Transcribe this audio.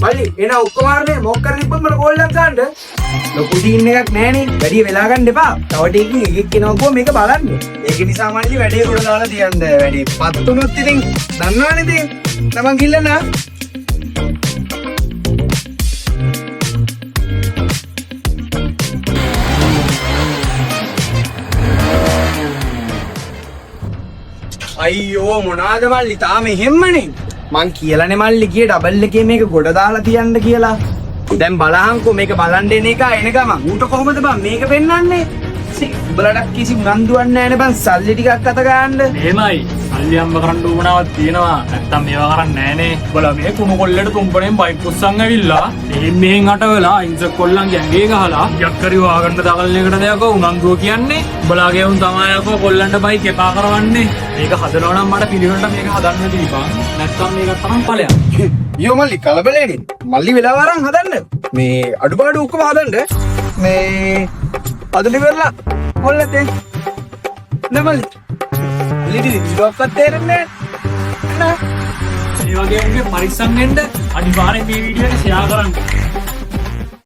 මල්ලි එන ඔක්කොම ආරනේ මොක් කරගෙන ඉපොත් මට කෝල් එකක් ගන්න. ලොකු සීන් එකක් නෑනේ. වැඩි වෙලා ගන්න එපා. තව ටිකකින් එකෙක් එනවකෝ මේක බලන්න. ඒක නිසා මල්ලි වැඩේ උඩ දාලා තියන්න. වැඩි පත් වුණොත් ඉතින් දන්නවනේ ඉතින්. තමන් කිල්ලනා. අයියෝ මොනවාද මල්ලි තාම එහෙම්මනේ මං කියලානේ මල්ලි ගියේ ඩබල් එකේ මේක ගොඩ දාලා තියන්න කියලා දැන් බලහන්කෝ මේක බලන් දෙන එක එන ගමන් ඌට කොහොමද බං මේක පෙන්වන්නේ උඹලට කිසි උනන්දුවක් නැහැ නේ බං සල්ලි ටිකක් අත ගන්න එහෙමයි සල්ලි හම්බ කරන්න උවමනාවක් තියෙනවා නැත්තම් මේවා කරන්නේ නැහනේ උඹලා මේ කුණු කොල්ලේට තුම්පණෙන් බයික් උස්සන් ඇවිල්ලා මෙහෙන් අට වෙලා ඉන්සක් කොල්ලන්ගේ ඇඟේ ගහලා යක්කරි වහගන්න දකලන එකට දෙයක උනන්දුව කියන්නේ උඹලාගේ උන් තමයි අකෝ කොල්ලන්ට බයික් එපා කරවන්නේ මේක හදනවා නම් මට පිළිවෙලට මේක හදන්න දීපන් නැත්තම් මේක තරම් ඵලයක් යෝ මල්ලි කලබලෙන්නේ මල්ලි වෙලාව අරන් හදන්න මේ අඩුපාඩු ඔක්කොම හදන්න මේ අදලි වෙරලා කොල්ලතේ නමල්ලි ලිඩි ඉස්සක්වත් තේරෙන්නේ නැහැ මේ වගේ උන්ගේ පරිස්සම් වෙන්න අනිවාර්යෙන් මේ වීඩියෝ එක ෂෙයා කරන්න